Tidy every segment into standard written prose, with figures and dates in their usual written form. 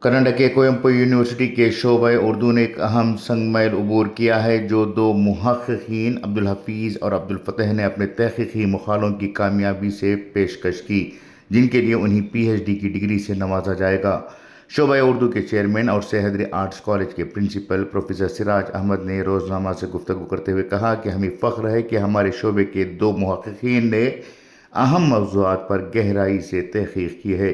कर्नाटक के कोयम्बटूर यूनिवर्सिटी के शोबे उर्दू ने एक अहम संगमेल अबूर किया है, जो दो मुहक्किकीन अब्दुल हफीज़ और अब्दुल फतह ने अपने तहक़ीक़ी मक़ालों की कामयाबी से पेशकश की, जिनके लिए उन्हें PhD की डिग्री से नवाजा जाएगा। शोबे उर्दू के चेयरमैन और सह्याद्री आर्ट्स कॉलेज के प्रिंसिपल प्रोफेसर सिराज अहमद ने रोज़नामा से गुफ्तगू करते हुए कहा कि हमें फ़ख्र है कि हमारे शोबे के दो मुहक्किकीन ने अहम मौज़ूआत पर गहराई से तहक़ीक़ की है।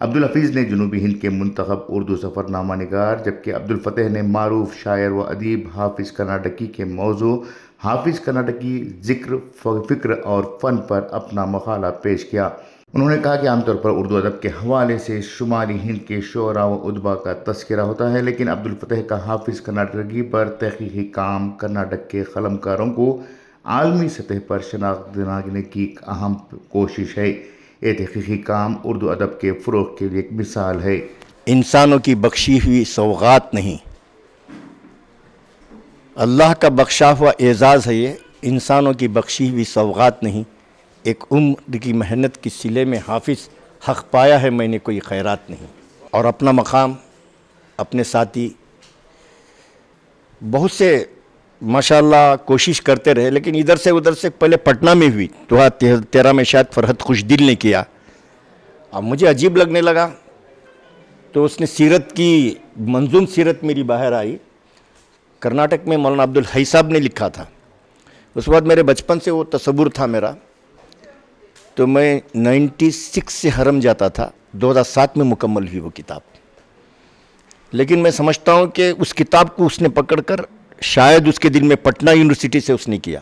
अब्दुल हफीज़ ने जनूबी हिंद के मुंतखब उर्दू सफ़रनामा निगार, जबकि अब्दुल फतह ने मारूफ शायर व अदीब हाफिज़ कर्नाटकी के मौजू हाफिज़ कर्नाटकी ज़िक्र, फ़िक्र और फ़न पर अपना मक़ाला पेश किया। उन्होंने कहा कि आमतौर पर उर्दू अदब के हवाले से शुमाली हिंद के शोरा व उदबा का तज़किरा होता है, लेकिन अब्दुल फतह का हाफिज़ कर्नाटकी पर तहक़ीक़ी काम कर्नाटक के क़लमकारों को आलमी सतह पर शनाख्त दिलाने की एक अहम कोशिश है। ये तहक़ीक़ी काम उर्दू अदब के फ़रोग़ के लिए एक मिसाल है। इंसानों की बख्शी हुई सौगात नहीं, अल्लाह का बख्शा हुआ एज़ाज़ है ये। इंसानों की बख्शी हुई सौगात नहीं, एक उम्र की मेहनत की सिले में हाफिज़ हक़ पाया है मैंने, कोई खैरात नहीं। और अपना मकाम अपने साथी बहुत से माशाअल्लाह कोशिश करते रहे, लेकिन इधर से उधर से पहले पटना में हुई 2013 में शायद फरहत खुशदिल ने किया। अब मुझे अजीब लगने लगा तो उसने सीरत की मंजूम सीरत मेरी बाहर आई। कर्नाटक में मौलाना अब्दुल हई साहब ने लिखा था। उस बाद मेरे बचपन से वो तसव्वुर था मेरा, तो मैं 96 से हरम जाता था, 2007 में मुकम्मल हुई वो किताब। लेकिन मैं समझता हूँ कि उस किताब को उसने पकड़कर शायद उसके दिल में पटना यूनिवर्सिटी से उसने किया।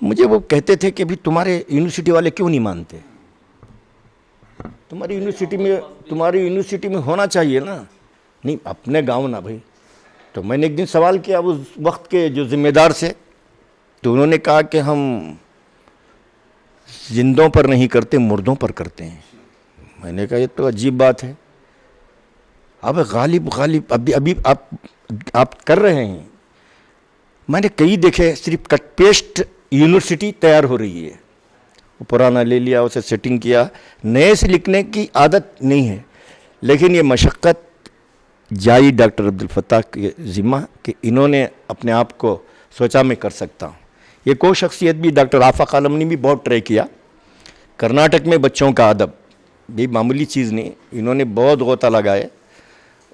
मुझे वो कहते थे कि भी तुम्हारे यूनिवर्सिटी वाले क्यों नहीं मानते, तुम्हारी यूनिवर्सिटी में होना चाहिए ना। नहीं, अपने गांव ना भाई। तो मैंने एक दिन सवाल किया उस वक्त के जो ज़िम्मेदार से, तो उन्होंने कहा कि हम जिंदों पर नहीं करते, मुर्दों पर करते हैं। मैंने कहा ये तो अजीब बात है। अब गालिब अभी आप कर रहे हैं। मैंने कई देखे, सिर्फ कट पेस्ट यूनिवर्सिटी तैयार हो रही है। वो पुराना ले लिया, उसे सेटिंग किया, नए से लिखने की आदत नहीं है। लेकिन ये मशक्क़त जाई डॉक्टर अब्दुल फत्ताह के ज़िम्मा कि इन्होंने अपने आप को सोचा मैं कर सकता हूँ। ये को शख्सियत भी डॉक्टर आफ़ाक आलम ने भी बहुत ट्राई किया। कर्नाटक में बच्चों का अदब ये मामूली चीज़ नहीं, इन्होंने बहुत गोता लगाए।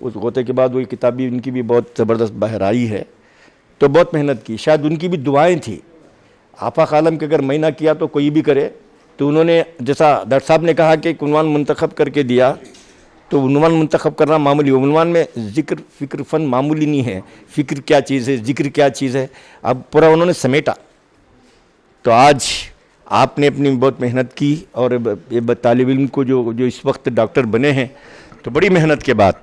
उस गोते के बाद वही किताब भी उनकी भी बहुत ज़बरदस्त बाहर आई है। तो बहुत मेहनत की, शायद उनकी भी दुआएं थी। आफ़ाक आलम के अगर मैं ना किया तो कोई भी करे। तो उन्होंने, जैसा डॉक्टर साहब ने कहा कि उन्वान मुंतखब करके दिया, तो उन्वान मुंतखब करना मामूली, उन्वान में ज़िक्र, फ़िक्र, फ़न मामूली नहीं है। फ़िक्र क्या चीज़ है, ज़िक्र क्या चीज़ है, अब पूरा उन्होंने समेटा। तो आज आपने अपनी बहुत मेहनत की, और ये तालिब इल्म को जो इस वक्त डॉक्टर बने हैं, तो बड़ी मेहनत के बाद।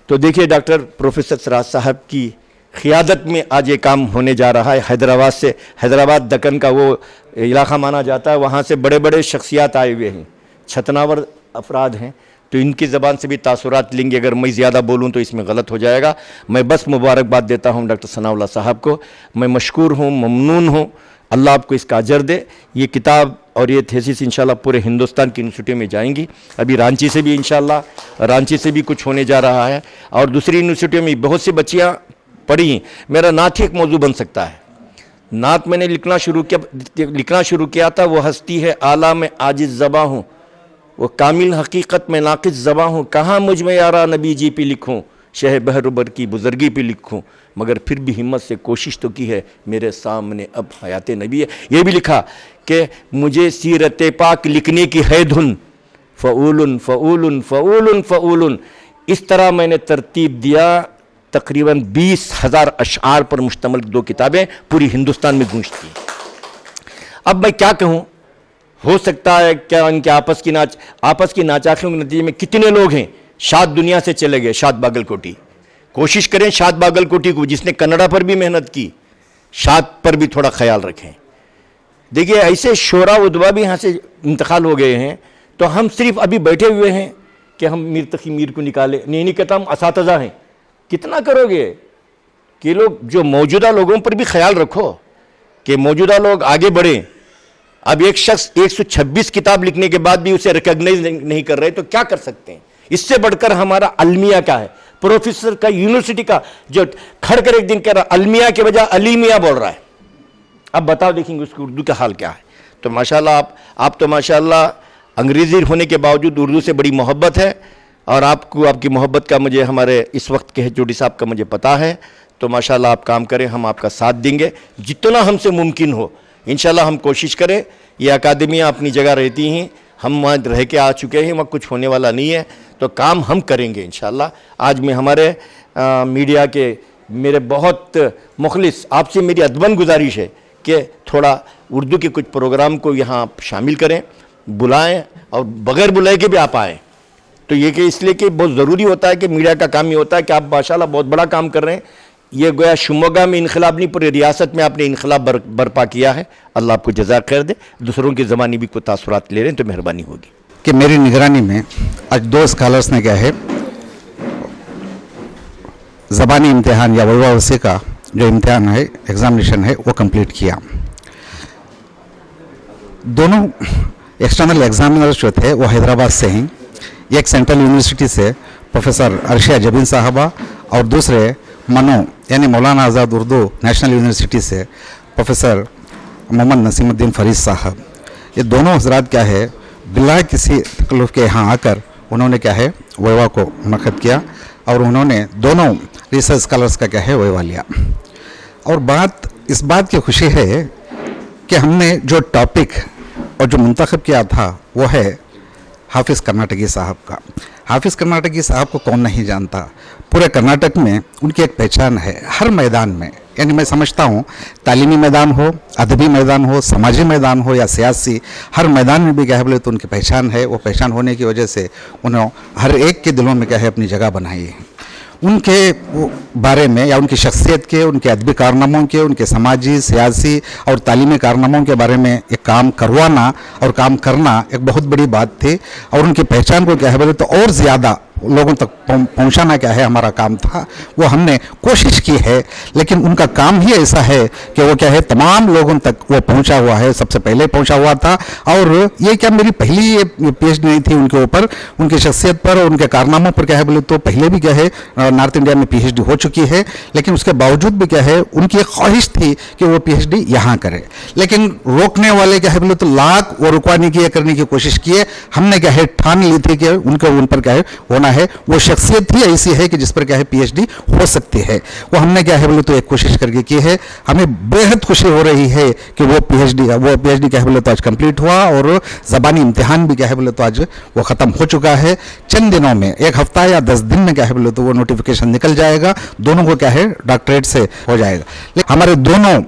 तो देखिए डॉक्टर प्रोफेसर सिराज साहब की क़ियादत में आज ये काम होने जा रहा है। हैदराबाद से, हैदराबाद दक्कन का वो इलाक़ा माना जाता है, वहाँ से बड़े बड़े शख्सियात आए हुए हैं, छतनावर अफराद हैं। तो इनकी ज़बान से भी तासुरात लेंगे। अगर मैं ज़्यादा बोलूँ तो इसमें गलत हो जाएगा। मैं बस मुबारकबाद देता हूँ डॉक्टर सनाउल्लाह साहब को। मैं मशकूर हूँ, ममनून हूँ। अल्लाह आपको इसका अजर दे। ये किताब और ये थीसिस इंशाल्लाह पूरे हिंदुस्तान की यूनिवर्सिटी में जाएंगी। अभी रांची से भी इंशाल्लाह, रांची से भी कुछ होने जा रहा है, और दूसरी यूनिवर्सिटियों में बहुत सी बच्चियाँ पढ़ी। मेरा नात ही एक मौजू बन सकता है। नात मैंने लिखना शुरू किया था। वो हस्ती है आला में आजिज़ ज़बा हूँ, वो कामिल हकीकत में नाक़िस ज़बा हूँ। कहाँ मुझ में यारा नबी जी पे लिखूँ, शह बहरुबर की बुज़ुर्गी पे लिखूँ, मगर फिर भी हिम्मत से कोशिश तो की है, मेरे सामने अब हयात नबी है। ये भी लिखा कि मुझे सीरत पाक लिखने की है धुन, फ़ऊलुन फ़ऊलुन फ़ऊलुन फ़ऊलुन। इस तरह मैंने तरतीब दिया। तकरीबन 20,000 अशआर पर मुश्तमिल 2 किताबें पूरी हिंदुस्तान में गूंजती हैं। अब मैं क्या कहूँ, हो सकता है क्या इनके आपस की नाचाखियों के नतीजे में कितने लोग हैं शाद दुनिया से चले गए। शाद बागलकोटी, कोशिश करें शाद बागलकोटी को, जिसने कन्नड़ा पर भी मेहनत की, शाद पर भी थोड़ा ख्याल रखें। देखिए ऐसे शोरा उदबा भी यहाँ से इंतकाल हो गए हैं। तो हम सिर्फ अभी बैठे हुए हैं कि हम मीर तकी मीर को निकाले, नहीं कहता हम असातिज़ा हैं। कितना करोगे कि लोग, जो मौजूदा लोगों पर भी ख्याल रखो कि मौजूदा लोग आगे बढ़ें। अब एक शख्स 126 किताब लिखने के बाद भी उसे रिकॉग्नाइज नहीं कर रहे, तो क्या कर सकते हैं। اس سے بڑھ کر ہمارا المیہ کا ہے. پروفیسر کا یونیورسٹی کا جو کھڑ کر ایک دن کہہ رہا المیہ کے بجائے علیمیہ بول رہا ہے. اب بتاؤ دیکھیں گے اس کی اردو کا حال کیا ہے. تو ماشاءاللہ آپ تو ماشاءاللہ انگریزی ہونے کے باوجود اردو سے بڑی محبت ہے, اور آپ کو آپ کی محبت کا مجھے ہمارے اس وقت کے چوٹی صاحب کا مجھے پتہ ہے. تو ماشاءاللہ آپ کام کریں, ہم آپ کا ساتھ دیں گے جتنا ہم سے ممکن ہو. انشاءاللہ ہم کوشش کریں. یہ اکادمیاں اپنی جگہ رہتی ہیں, ہم وہاں رہ کے آ چکے ہیں, وہاں کچھ ہونے والا نہیں ہے, تو کام ہم کریں گے انشاءاللہ. آج میں ہمارے میڈیا کے میرے بہت مخلص آپ سے میری ادباً گزارش ہے کہ تھوڑا اردو کے کچھ پروگرام کو یہاں شامل کریں, بلائیں, اور بغیر بلائے کے بھی آپ آئیں. تو یہ کہ اس لیے کہ بہت ضروری ہوتا ہے کہ میڈیا کا کام یہ ہوتا ہے کہ آپ ماشاءاللہ بہت بڑا کام کر رہے ہیں. یہ گویا شموگا میں انقلاب نہیں, پوری ریاست میں آپ نے انقلاب برپا کیا ہے. اللہ آپ کو جزاک خیر دے. دوسروں کی زبانی بھی کوئی تاثرات لے رہے ہیں تو مہربانی ہوگی کہ میری نگرانی میں آج 2 اسکالرس نے کیا ہے زبانی امتحان یا ویوا ورثے کا جو امتحان ہے, ایگزامینیشن ہے, وہ کمپلیٹ کیا. دونوں ایکسٹرنل ایگزامینرز جو تھے وہ حیدرآباد سے ہیں. ایک سینٹرل یونیورسٹی سے پروفیسر عرشیہ جبین صاحبہ, اور دوسرے منو یعنی مولانا آزاد اردو نیشنل یونیورسٹی سے پروفیسر محمد نسیم الدین فریض صاحب. یہ دونوں حضرات کیا ہے بلا کسی تکلف کے یہاں آ کر انہوں نے کیا ہے ویوا کو منعقد کیا, اور انہوں نے دونوں ریسرچ اسکالرس کا کیا ہے ویوا لیا. اور اس بات کی خوشی ہے کہ ہم نے جو ٹاپک اور جو منتخب کیا تھا وہ ہے حافظ کرناٹکی صاحب کا. حافظ کرناٹکی صاحب کو کون نہیں جانتا. پورے کرناٹک میں ان کی ایک پہچان ہے ہر میدان میں. یعنی میں سمجھتا ہوں تعلیمی میدان ہو, ادبی میدان ہو, سماجی میدان ہو یا سیاسی, ہر میدان میں بھی کیا ہے بولے تو ان کی پہچان ہے. وہ پہچان ہونے کی وجہ سے انہوں ہر ایک کے دلوں میں کیا ہے اپنی جگہ بنائی ہے. ان کے بارے میں یا ان کی شخصیت کے, ان کے ادبی کارناموں کے, ان کے سماجی, سیاسی اور تعلیمی کارناموں کے بارے میں ایک کام کروانا اور کام کرنا ایک بہت بڑی بات تھی. اور ان کی پہچان کو کیا ہے بولے تو اور زیادہ لوگوں تک پہنچانا کیا ہے ہمارا کام تھا. وہ ہم نے کوشش کی ہے, لیکن ان کا کام ہی ایسا ہے کہ وہ کیا ہے تمام لوگوں تک وہ پہنچا ہوا ہے. سب سے پہلے پہنچا ہوا تھا. اور یہ کیا میری پہلی یہ پیش نہیں تھی ان کے اوپر, ان کی شخصیت پر اور ان کے کارناموں پر کیا ہے بولے تو پہلے بھی کیا ہے نارتھ انڈیا میں پی ایچ ڈی ہو چکی ہے. لیکن اس کے باوجود بھی کیا ہے ان کی ایک خواہش تھی کہ وہ پی ایچ ڈی یہاں کرے, لیکن روکنے والے کیا ہے بولے تو لاکھ وہ رکوانے کی کرنے کی کوشش کیے. ہم نے کیا ہے ٹھان لی تھی کہ ان پر کیا ہے ہونا ہے. وہ شخصیت ہی ایسی ہے کہ جس پر کیا ہے پی ایچ ڈی ہو سکتی ہے. وہ ہم نے کیا ہے بولے تو ایک کوشش کر کے کی ہے. ہمیں بے حد خوشی ہو رہی ہے کہ وہ پی ایچ ڈی کیا ہے بولے تو آج کمپلیٹ ہوا, اور زبانی امتحان بھی کیا ہے بولے تو آج وہ ختم ہو چکا ہے. چند دنوں میں, 1 ہفتہ یا 10 دن میں کیا ہے بولے تو وہ نوٹیفیکیشن نکل جائے گا. دونوں کو کیا ہے ڈاکٹریٹ سے ہو جائے گا. لیکن ہمارے دونوں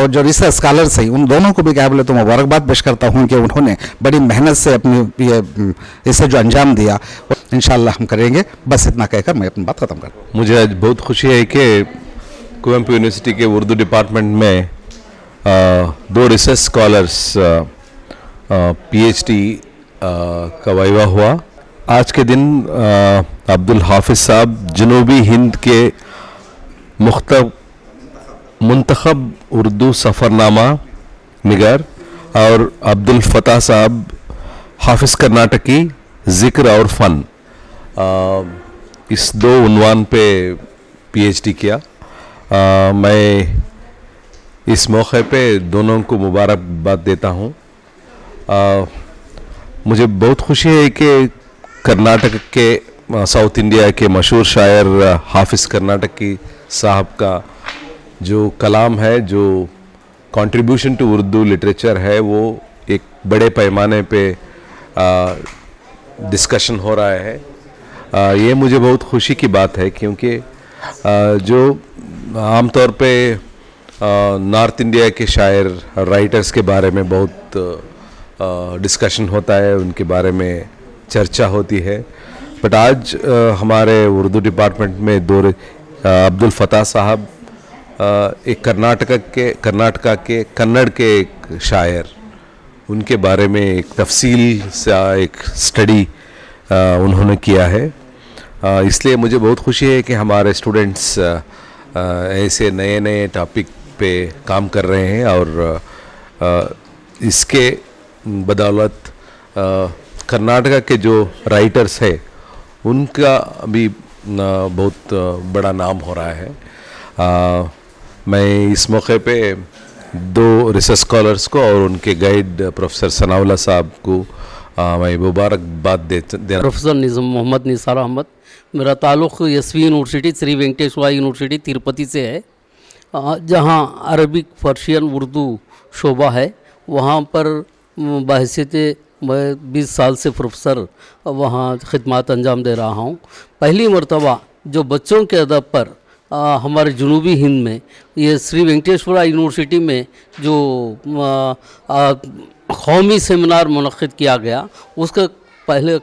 جو ریسرچ اسکالرس ہیں ان دونوں کو بھی کیا بولے تو مبارکباد پیش کرتا ہوں کہ انہوں نے بڑی محنت سے اپنی اسے جو انجام دیا انشاءاللہ ہم کریں گے. بس اتنا کہہ کر میں اپنی بات ختم کرتا ہوں. مجھے آج بہت خوشی ہے کہ کوئمپو یونیورسٹی کے اردو ڈپارٹمنٹ میں 2 research scholars P H D کا ویوا ہوا. آج کے دن عبدالحافظ صاحب جنوبی ہند کے منتخب اردو سفرنامہ نگار, اور عبدالفتاح صاحب حافظ کرناٹکی ذکر اور فن, اس 2 عنوان پہ پی ایچ ڈی کیا. میں اس موقع پہ دونوں کو مبارکباد دیتا ہوں. مجھے بہت خوشی ہے کہ کرناٹک کے ساؤتھ انڈیا کے مشہور شاعر حافظ کرناٹکی صاحب کا جو کلام ہے, جو کنٹریبیوشن ٹو اردو لٹریچر ہے, وہ ایک بڑے پیمانے پہ ڈسکشن ہو رہا ہے. یہ مجھے بہت خوشی کی بات ہے, کیونکہ جو عام طور پہ نارتھ انڈیا کے شاعر رائٹرز کے بارے میں بہت ڈسکشن ہوتا ہے, ان کے بارے میں چرچا ہوتی ہے, بٹ آج ہمارے اردو ڈپارٹمنٹ میں عبدالفتاح صاحب ایک کرناٹکا کے کنڑ کے ایک شاعر, ان کے بارے میں ایک تفصیل سے ایک اسٹڈی انہوں نے کیا ہے. اس لیے مجھے بہت خوشی ہے کہ ہمارے اسٹوڈنٹس ایسے نئے ٹاپک پہ کام کر رہے ہیں, اور اس کے بدولت کرناٹکا کے جو رائٹرز ہیں उनका भी बहुत बड़ा नाम हो रहा है। मैं इस मौके पे 2 रिसर्च स्कॉलर्स को और उनके गाइड प्रोफेसर सनाउल्लाह साहब को मैं मुबारकबाद देना। प्रोफेसर मोहम्मद निसार अहमद, मेरा ताल्लुक़ SV university Shri Venkateswara university Tirupati से है, जहाँ अरबिक पर्शियन उर्दू शोबा है। वहाँ पर बहैसियत मैं 20 साल से प्रोफेसर वहाँ खिदमत अंजाम दे रहा हूँ। पहली मरतबा जो बच्चों के अदब पर हमारे जनूबी हिंद में ये श्री वेंकटेश्वर यूनिवर्सिटी में जो कौमी सेमिनार मुनक़्क़िद किया गया, उसका पहले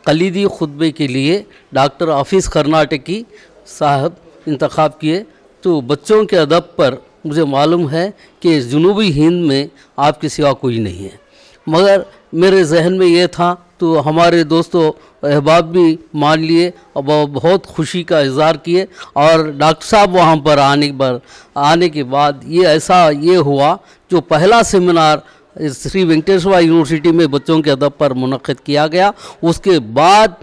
कलीदी खुतबे के लिए डॉक्टर हाफिज़ कर्नाटकी साहब इंतखाब किए। तो बच्चों के अदब पर मुझे मालूम है कि जनूबी हिंद में आपके सिवा कोई नहीं है, मगर मेरे जहन में ये था तो हमारे दोस्तों अहबाब भी मान लिए और बहुत खुशी का इज़हार किए। और डॉक्टर साहब वहाँ पर आने के बाद ये हुआ जो पहला सेमिनार श्री वेंकटेश्वर यूनिवर्सिटी में बच्चों के अदब पर मुनक़्क़िद किया गया, उसके बाद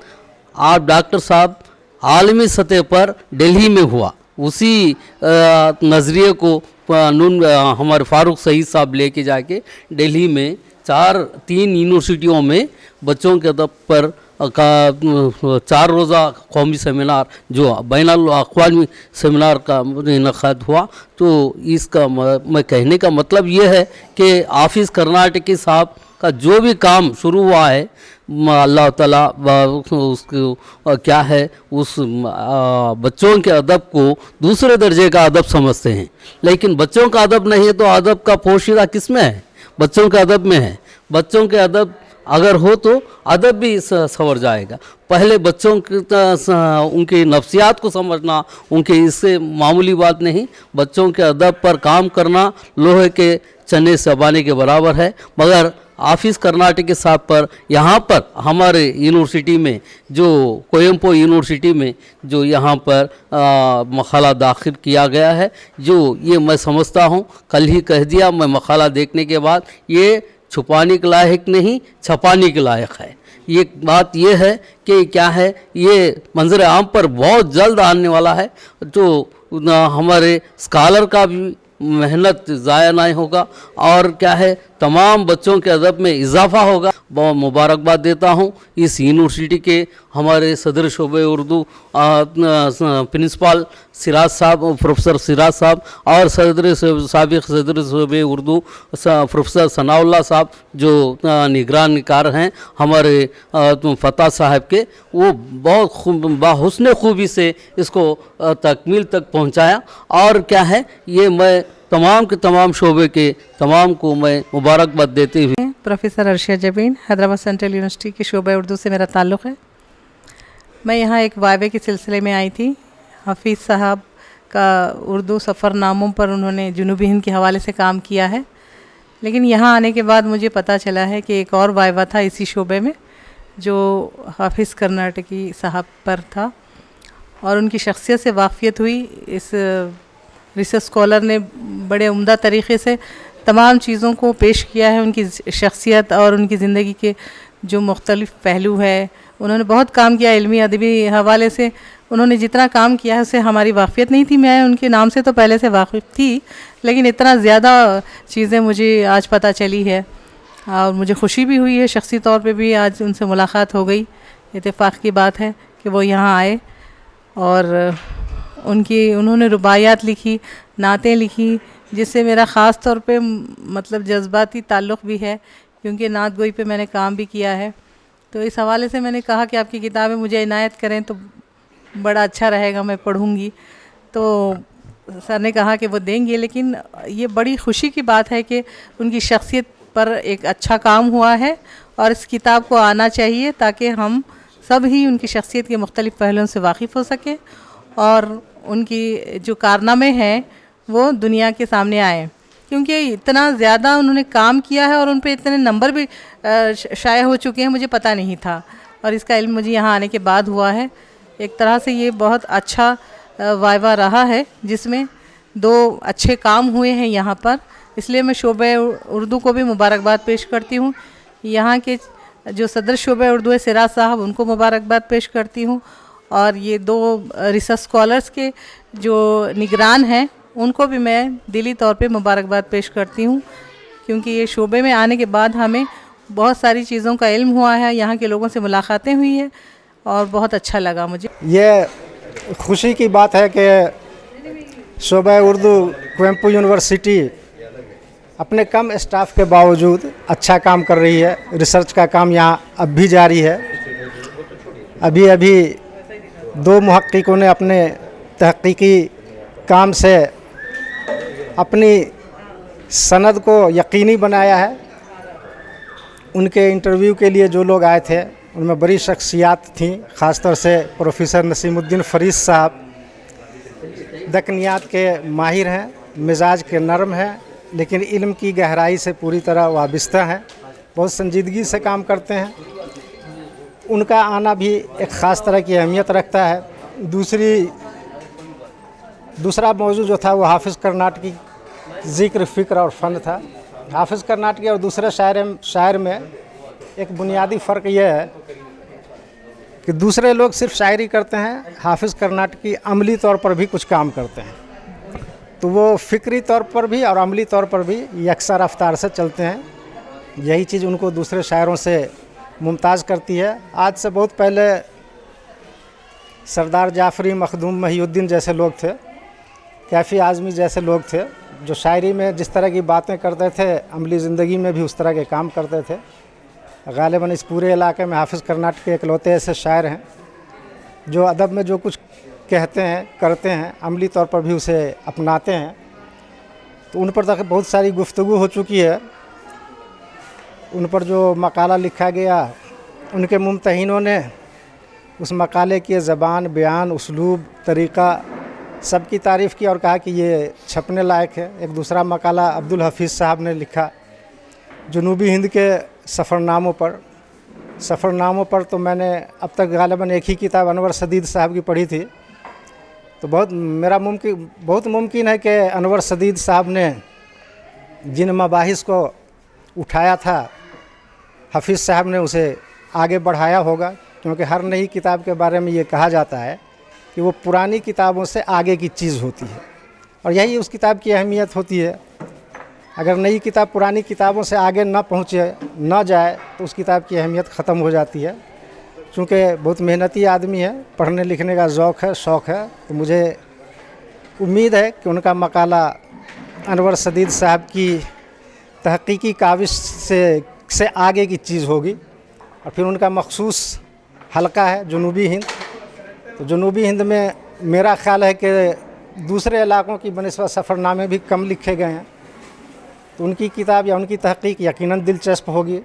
आप डॉक्टर साहब आलमी सतह पर दिल्ली में हुआ। उसी नज़रिए को हमारे फारूक सईद साहब लेके जाके दिल्ली में 3 यूनिवर्सिटियों में बच्चों के अदब पर 4 रोज़ा कौमी सेमिनार जो बैनुल अक़वामी सेमिनार का इनेकाद हुआ। तो इसका मैं कहने का मतलब ये है कि हाफिज़ कर्नाटकी साहब का जो भी काम शुरू हुआ है, अल्लाह ताला उसको क्या है उस बच्चों के अदब को दूसरे दर्जे का अदब समझते हैं, लेकिन बच्चों का अदब नहीं है तो अदब का पोशीदा किस में है? बच्चों के अदब में है। बच्चों के अदब अगर हो तो अदब भी संवर जाएगा। पहले बच्चों की उनकी नफ्सियात को समझना उनके इससे मामूली बात नहीं, बच्चों के अदब पर काम करना लोहे के चने चबाने के बराबर है। मगर हाफिज़ कर्नाटकी साहब पर यहाँ पर हमारे यूनिवर्सिटी में जो कोयम्पो यूनिवर्सिटी में जो यहाँ पर मक़ाला दाखिल किया गया है, जो ये मैं समझता हूँ, कल ही कह दिया मैं मक़ाला देखने के बाद, ये छुपाने के लायक नहीं छपाने के लायक है। ये बात ये है कि क्या है, ये मंजर आम पर बहुत जल्द आने वाला है, जो हमारे स्कॉलर का भी मेहनत ज़ाया नहीं होगा और क्या है तमाम बच्चों के अदब में इजाफा होगा। बहुत मुबारकबाद देता हूँ इस यूनिवर्सिटी के हमारे सदर शोबे उर्दू प्रिंसिपल सिराज साहब, प्रोफेसर सिराज साहब और साबिक़ सदर शोबे उर्दू प्रोफेसर सनाउल्लाह साहब जो निगरान निकार हैं हमारे फ़ता साहब के, वो बहुत बाहुस्न खूबी से इसको तकमील तक पहुँचाया। और क्या है ये मैं तमाम के तमाम शोबे के तमाम को मैं मुबारकबाद देते हुए। Professor Arshia Jabeen, Hyderabad central university के शोबे उर्दू से मेरा ताल्लुक़ है। मैं यहाँ एक वाइवे के सिलसिले में आई थी। हाफिज़ साहब का उर्दू सफ़रनामों पर उन्होंने जनूबी हिंद के हवाले से काम किया है, लेकिन यहाँ आने के बाद मुझे पता चला है कि एक और वाइवा था इसी शोबे में जो हाफिज़ कर्नाटकी साहब पर था और उनकी शख्सियत से वाक़फ़ियत हुई। इस रिसर्च स्कॉलर ने बड़े उम्दा तरीक़े से तमाम चीज़ों को पेश किया है। उनकी शख्सियत और उनकी ज़िंदगी के जो मुख्तलिफ़ पहलू है, उन्होंने बहुत काम किया इल्मी अदबी हवाले से। उन्होंने जितना काम किया है उससे हमारी वाक़फ़ियत नहीं थी। मैं उनके नाम से तो पहले से वाक़िफ़ थी, लेकिन इतना ज़्यादा चीज़ें मुझे आज पता चली है और मुझे खुशी भी हुई है। शख्सी तौर पे भी आज उनसे मुलाकात हो गई। इत्तेफ़ाक़ की बात है कि वो यहाँ आए और उन्होंने रुबायात लिखी, नातें लिखी, जिससे मेरा ख़ास तौर पे मतलब जज्बाती ताल्लुक़ भी है, क्योंकि नात गोई पे मैंने काम भी किया है। तो इस हवाले से मैंने कहा कि आपकी किताबें मुझे इनायत करें तो बड़ा अच्छा रहेगा, मैं पढ़ूँगी। तो सर ने कहा कि वो देंगे, लेकिन ये बड़ी खुशी की बात है कि उनकी शख्सियत पर एक अच्छा काम हुआ है और इस किताब को आना चाहिए ताकि हम सब ही उनकी शख्सियत के मुख्तलिफ़ पहलुओं से वाकिफ़ हो सकें और उनकी जो कारनामे हैं वो दुनिया के सामने आए, क्योंकि इतना ज़्यादा उन्होंने काम किया है और उन पे इतने नंबर भी शाये हो चुके हैं, मुझे पता नहीं था और इसका इल्म मुझे यहाँ आने के बाद हुआ है। एक तरह से ये बहुत अच्छा वाइवा रहा है जिसमें 2 अच्छे काम हुए हैं यहाँ पर, इसलिए मैं शोबे उर्दू को भी मुबारकबाद पेश करती हूँ। यहाँ के जो सदर शोबा उर्दू है सिराज साहब, उनको मुबारकबाद पेश करती हूँ, और ये 2 रिसर्च स्कॉलर्स के जो निगरान हैं उनको भी मैं दिली तौर पे मुबारकबाद पेश करती हूँ, क्योंकि ये शोबे में आने के बाद हमें बहुत सारी चीज़ों का इल्म हुआ है, यहाँ के लोगों से मुलाकातें हुई है और बहुत अच्छा लगा मुझे। ये खुशी की बात है कि शोबा उर्दू क्वेम्पू यूनिवर्सिटी अपने कम स्टाफ के बावजूद अच्छा काम कर रही है। रिसर्च का काम यहाँ अब भी जारी है। अभी 2 मुहक्किकों ने अपने तहकीकी काम से अपनी सनद को यकीनी बनाया है। उनके इंटरव्यू के लिए जो लोग आए थे उनमें बड़ी शख्सियात थीं, ख़ासतौर से प्रोफेसर नसीमुद्दीन फरीस साहब दकनियात के माहिर हैं, मिजाज के नरम हैं, लेकिन इल्म की गहराई से पूरी तरह वाबिस्ता हैं, बहुत संजीदगी से काम करते हैं। उनका आना भी एक ख़ास तरह की अहमियत रखता है। दूसरा मौजू जो था वो हाफिज़ कर्नाटकी ज़िक्र फ़िक्र और फ़न था। हाफिज़ कर्नाटकी और दूसरे शायर में एक बुनियादी फ़र्क यह है कि दूसरे लोग सिर्फ शायरी करते हैं, हाफिज़ कर्नाटकी अमली तौर पर भी कुछ काम करते हैं, तो वो फ़िक्री तौर पर भी और अमली तौर पर भी यकसा रफ्तार से चलते हैं। यही चीज़ उनको दूसरे शायरों से मुमताज़ करती है। आज से बहुत पहले सरदार जाफ़री, मखदूम महिउद्दीन जैसे लोग थे, कैफ़ी आज़मी जैसे लोग थे, जो शायरी में जिस तरह की बातें करते थे अमली ज़िंदगी में भी उस तरह के काम करते थे। ग़ालिबन इस पूरे इलाके में हाफिज़ कर्नाटक के इकलौते ऐसे शायर हैं जो अदब में जो कुछ कहते हैं, करते हैं, अमली तौर पर भी उसे अपनाते हैं। तो उन पर तक बहुत सारी गुफ्तगू हो चुकी है। उन पर जो मकाला लिखा गया, उनके मुमतहीनों ने उस मकाले की ज़बान, बयान, उसलूब, तरीक़ा सब की तारीफ़ की और कहा कि ये छपने लायक है। एक दूसरा मकाला अब्दुल हफीज़ साहब ने लिखा जनूबी हिंद के सफ़रनामों पर तो मैंने अब तक ग़ालिबन एक ही किताब अनवर सदीद साहब की पढ़ी थी। तो बहुत मुमकिन है कि अनवर सदीद साहब ने जिन मबाहिस को उठाया था, हफीज़ साहब ने उसे आगे बढ़ाया होगा, क्योंकि हर नई किताब के बारे में ये कहा जाता है कि वो पुरानी किताबों से आगे की चीज़ होती है, और यही उस किताब की अहमियत होती है। अगर नई किताब पुरानी किताबों से आगे न जाए तो उस किताब की अहमियत ख़त्म हो जाती है। चूँकि बहुत मेहनती आदमी है, पढ़ने लिखने का शौक़ है, तो मुझे उम्मीद है कि उनका मकाला अनवर सदीद साहब की तहकीकी काविश से आगे की चीज़ होगी। और फिर उनका मखसूस हलका है जनूबी हिंद। तो जनूबी हिंद में मेरा ख़्याल है कि दूसरे इलाक़ों की बनिस्बत सफ़रनामे भी कम लिखे गए हैं, तो उनकी किताब या उनकी तहकीक यकीनन दिलचस्प होगी,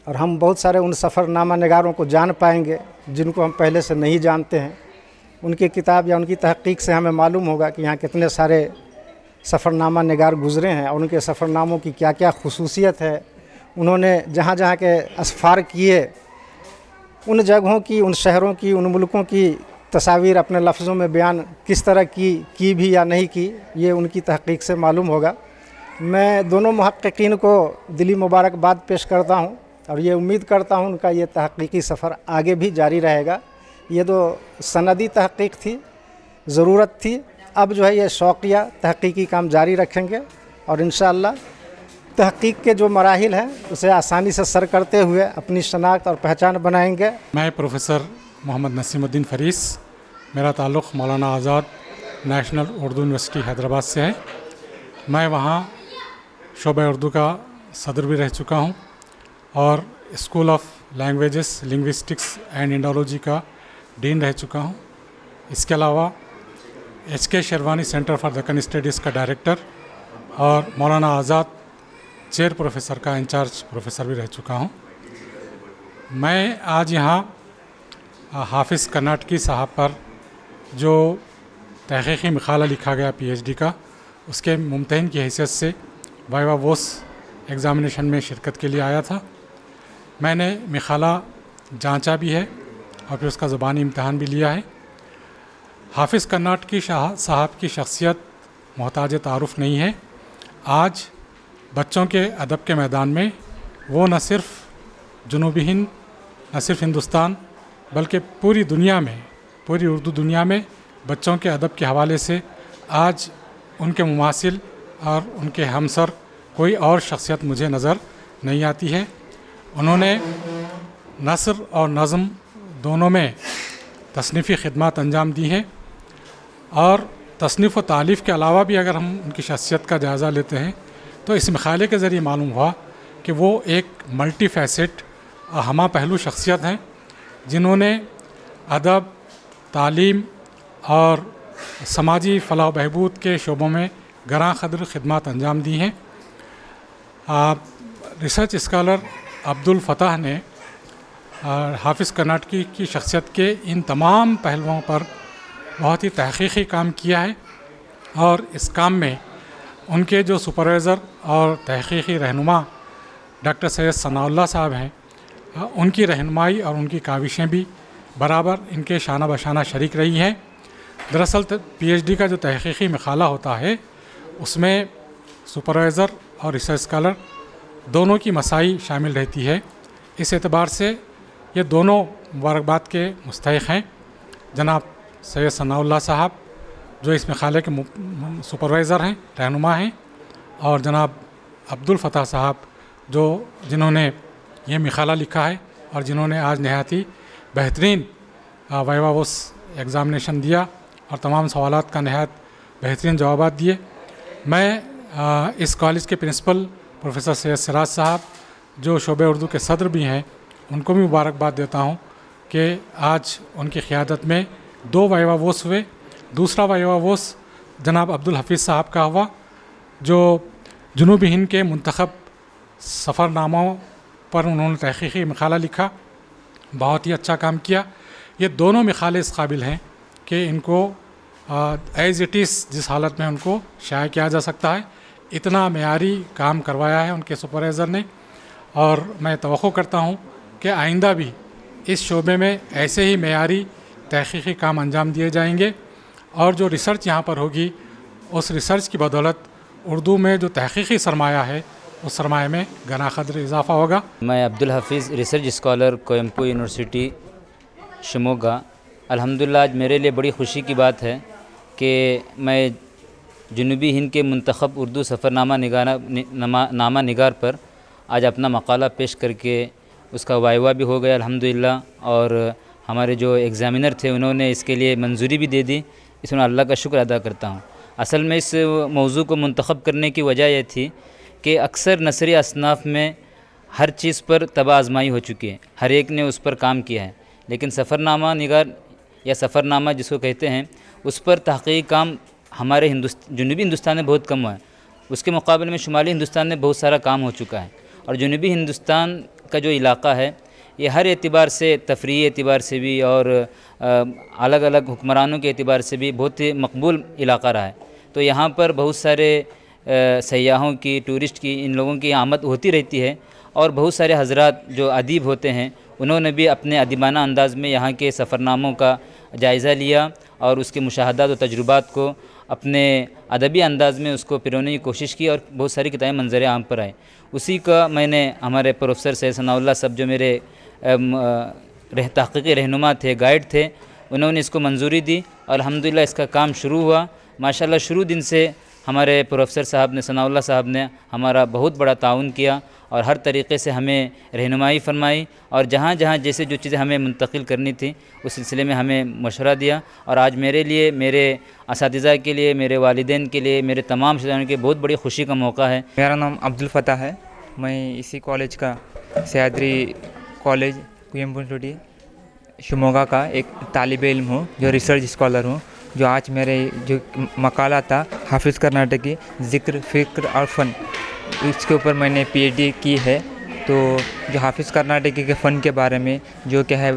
और हम बहुत सारे उन सफ़रनामा निगारों को जान पाएंगे जिनको हम पहले से नहीं जानते हैं। उनकी किताब या उनकी तहकीक से हमें मालूम होगा कि यहाँ कितने सारे सफ़रनामा निगार गुज़रे हैं और उनके सफ़रनामों की क्या क्या खुसूसियत है। उन्होंने जहाँ जहाँ के असफ़ार किए, उन जगहों की, उन शहरों की, उन मुल्कों की तस्वीर अपने लफ्ज़ों में बयान किस तरह की भी या नहीं की, ये उनकी तहकीक से मालूम होगा। मैं दोनों मुहक्किकीन को दिली मुबारकबाद पेश करता हूँ और ये उम्मीद करता हूँ उनका ये तहकीकी सफ़र आगे भी जारी रहेगा। ये तो सनदी तहकीक थी, ज़रूरत थी, अब जो है ये शौक़िया तहकीकी काम जारी रखेंगे और इंशाअल्लाह तहकीक के जो मराहिल हैं उसे आसानी से सर करते हुए अपनी शनाख्त और पहचान बनाएंगे। मैं प्रोफेसर मोहम्मद नसीमुद्दीन फ़रीस, मेरा ताल्लुक़ मौलाना आज़ाद नेशनल उर्दू यूनिवर्सिटी हैदराबाद से है। मैं वहाँ शोबा उर्दू का सदर भी रह चुका हूँ और school of languages, linguistics and Indology का डीन रह चुका हूँ। इसके अलावा HK sherwani centre for Deccan studies का डायरेक्टर और मौलाना आज़ाद चेयर प्रोफेसर का इंचार्ज प्रोफेसर भी रह चुका हूँ। मैं आज यहाँ हाफिज़ कर्नाटकी साहब पर जो तहक़ीक़ी मक़ाला लिखा गया PhD का, उसके मुमतहिन की हैसियत से वाइवा वोस एग्ज़ामिनेशन में शिरकत के लिए आया था। मैंने मक़ाला जांचा भी है और फिर उसका ज़बानी इम्तहान भी लिया है। हाफिज़ कर्नाटकी साहब की शख्सियत मोहताज तारुफ़ नहीं है। आज बच्चों के अदब के मैदान में वो न सिर्फ़ जनूबी हिंद न सिर्फ हिंदुस्तान बल्कि पूरी दुनिया में, पूरी उर्दू दुनिया में बच्चों के अदब के हवाले से आज उनके मुमासिल और उनके हमसर कोई और शख्सियत मुझे नज़र नहीं आती है। उन्होंने नस्र और नज़म दोनों में तसनीफ़ी खिदमत अंजाम दी हैं और तसनीफ़ व तालीफ़ के अलावा भी अगर हम उनकी शख्सियत का जायज़ा लेते हैं तो इस मखाले के ज़रिए मालूम हुआ कि वो एक मल्टी फैसेट हमा पहलू शख्सियत हैं जिन्होंने अदब, तालीम और समाजी फलाह बहबूद के शोबों में गरां क़द्र खिदमत अंजाम दी हैं। रिसर्च स्कॉलर अब्दुल फ़ताह ने हाफिज़ कर्नाटकी की शख्सियत के इन तमाम पहलुओं पर बहुत ही तहक़ीक़ी काम किया है और इस काम में उनके जो सुपरवाइज़र और तहक़ीक़ी रहनुमा डॉक्टर सैयद सनाउल्लाह साहब हैं, उनकी रहनुमाई और उनकी काविशें भी बराबर इनके शाना बशाना शरीक रही हैं। दरअसल PhD का जो तहक़ीक़ी मक़ाला होता है उसमें सुपरवाइज़र और रिसर्च स्कॉलर दोनों की मसाई शामिल रहती है। इस एतबार से ये दोनों मुबारकबाद के मुस्तहिक़ हैं। जनाब सैयद सनाउल्लाह साहब जो इस मक़ाले के सुपरवाइज़र हैं, रहनुमा हैं, और जनाब अब्दुल फ़ताह साहब जिन्होंने ये मक़ाला लिखा है और जिन्होंने आज नहायती बेहतरीन वाइवा वोस एग्ज़ामिनेशन दिया और तमाम सवालात का नहायत बेहतरीन जवाबात दिए। मैं इस कॉलेज के प्रिंसिपल प्रोफेसर सैयद सिराज साहब जो शोबे उर्दू के सदर भी हैं उनको भी मुबारकबाद देता हूँ कि आज उनकी क़ियादत में 2 वाइवा वोस हुए। दूसरा वाइवा वोस जनाब अब्दुल हफीज़ साहब का हुआ जो जनूबी हिंद के मुंतखब सफ़रनामों पर उन्होंने तहक़ीक़ी मक़ाला लिखा, बहुत ही अच्छा काम किया। ये दोनों मक़ाले इस काबिल हैं कि इनको एज़ इट इज़ जिस हालत में उनको शाया किया जा सकता है, इतना मेयारी काम करवाया है उनके सुपरवाइज़र ने। और मैं तवक्को करता हूँ कि आइंदा भी इस शोबे में ऐसे ही मेयारी तहक़ीक़ी काम अंजाम दिए जाएंगे और जो रिसर्च यहाँ पर होगी उस रिसर्च की बदौलत उर्दू में जो तहक़ीक़ी सरमाया है उस सरमाए में गना क़द्र इजाफ़ा होगा। मैं Abdul Hafeez research scholar Kuvempu university Shimoga. अल्हम्दुलिल्लाह आज मेरे लिए बड़ी ख़ुशी की बात है कि मैं जनूबी हिंद के मुंतखब उर्दू सफ़रनामा निगार पर आज अपना मक़ाला पेश करके उसका वाइवा भी हो गया अल्हम्दुलिल्लाह, और हमारे जो एग्ज़ामिनर थे उन्होंने इसके लिए मंजूरी भी दे दी। इसमें अल्लाह का शुक्र अदा करता हूँ। असल में इस मौजू को मुंतखब करने की वजह यह थी कि अक्सर नसरी असनाफ़ में हर चीज़ पर तबाह आज़माई हो चुकी है, हर एक ने उस पर काम किया है, लेकिन सफ़रनामा निगार या सफ़रनामा जिसको कहते हैं उस पर तहक़ीक़ी काम हमारे जनूबी हिंदुस्तान में बहुत कम हुआ है। उसके मुकाबले में शुमाली हिंदुस्तान में बहुत सारा काम हो चुका है और जनूबी हिंदुस्तान का जो इलाक़ा है ये हर एतबार से, तफरीही एतबार से भी और अलग अलग हुक्मरानों के एतबार से भी बहुत ही मकबूल इलाक़ा रहा है। तो यहाँ पर बहुत सारे सयाहों की, टूरिस्ट की, इन लोगों की आमद होती रहती है और बहुत सारे हज़रात जो अदीब होते हैं उन्होंने भी अपने अदीबाना अंदाज़ में यहाँ के सफ़रनामों का जायज़ा लिया और उसके मुशाहदात और तजुर्बात को अपने अदबी अंदाज़ में उसको पिरोने की कोशिश की और बहुत सारी किताबें मंजर आम पर आए। उसी का मैंने हमारे प्रोफेसर सैयद सनाउल्लाह साहब जो मेरे तहक़ीक़ी रहनुमा थे, गाइड थे, उन्होंने इसको मंजूरी दी और अल्हम्दुलिल्लाह इसका काम शुरू हुआ। माशाल्लाह शुरू दिन से हमारे प्रोफेसर साहब ने, सनाउल्लाह साहब ने हमारा बहुत बड़ा ताउन किया और हर तरीक़े से हमें रहनुमाई फरमाई और जहाँ जहाँ जैसे जो चीज़ें हमें मुंतकिल करनी थी उस सिलसिले में हमें मशवरा दिया। और आज मेरे लिए, मेरे असातिज़ा के लिए, मेरे वालिदैन के लिए, मेरे तमाम रिश्तेदारों के बहुत बड़ी खुशी का मौका है। मेरा नाम अब्दुल फ़ताह है। मैं इसी कॉलेज का सह्याद्री कॉलेज कोयम्पू यूनिवर्सिटी शिमोगा का एक तालिब इल्म हूँ जो रिसर्च स्कॉलर हूँ। जो आज मेरे जो मकाला था हाफिज़ कर्नाटकी ज़िक्र, फ़िक्र और फ़न, इसके ऊपर मैंने PhD की है। तो जो हाफिज़ कर्नाटकी के फ़न के बारे में, जो क्या है,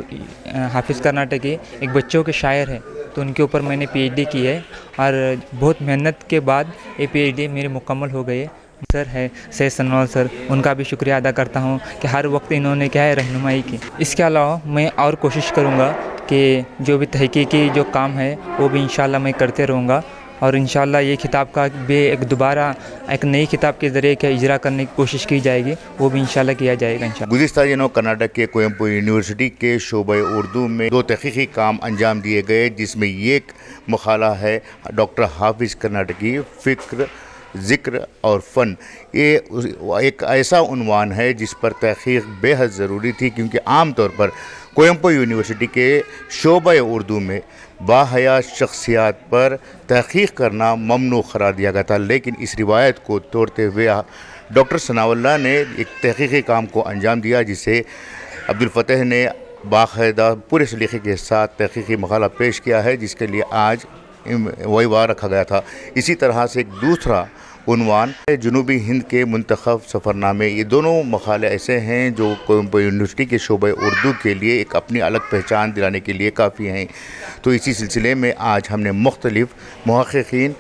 हाफिज़ कर्नाटकी एक बच्चों के शायर है, तो उनके ऊपर मैंने PhD की है और बहुत मेहनत के बाद ये PhD मेरी मुकम्मल हो गई है। सर है सैयद सनाउल्लाह सर, उनका भी शुक्रिया अदा करता हूँ कि हर वक्त इन्होंने क्या है रहनुमाई की। इसके अलावा मैं और कोशिश करूँगा कि जो भी तहकीकी जो काम है वो भी इंशाल्लाह मैं करते रहूँगा اور انشاءاللہ یہ کتاب کا ایک دوبارہ ایک نئی کتاب کے ذریعے کے اجرا کرنے کی کوشش کی جائے گی، وہ بھی انشاءاللہ کیا جائے گا انشاءاللہ۔ گزشتہ دنوں کرناٹک کے کوئمپو یونیورسٹی کے شعبہ اردو میں 2 تحقیقی کام انجام دیے گئے، جس میں یہ ایک مقالہ ہے ڈاکٹر حافظ کرناٹکی، فکر، ذکر اور فن۔ یہ ایک ایسا عنوان ہے جس پر تحقیق بے حد ضروری تھی، کیونکہ عام طور پر کوئمپو یونیورسٹی کے شعبہ اردو میں باحیات شخصیات پر تحقیق کرنا ممنوع قرار دیا گیا تھا، لیکن اس روایت کو توڑتے ہوئے ڈاکٹر ثناء اللہ نے ایک تحقیقی کام کو انجام دیا، جسے عبدالفتح نے باقاعدہ پورے سلیقے کے ساتھ تحقیقی مقالہ پیش کیا ہے، جس کے لیے آج ویوار رکھا گیا تھا۔ اسی طرح سے ایک دوسرا عنوان ہے جنوبی ہند کے منتخب سفر نامے۔ یہ دونوں مقالے ایسے ہیں جو کوئمپو یونیورسٹی کے شعبہ اردو کے لیے ایک اپنی الگ پہچان دلانے کے لیے کافی ہیں۔ تو اسی سلسلے میں آج ہم نے مختلف محققین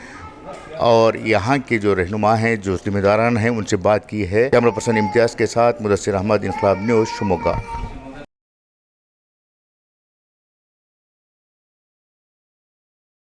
اور یہاں کے جو رہنما ہیں، جو ذمہ داران ہیں، ان سے بات کی ہے۔ کیمرہ پرسن امتیاز کے ساتھ مدثر احمد، انقلاب نیوز، شموگا۔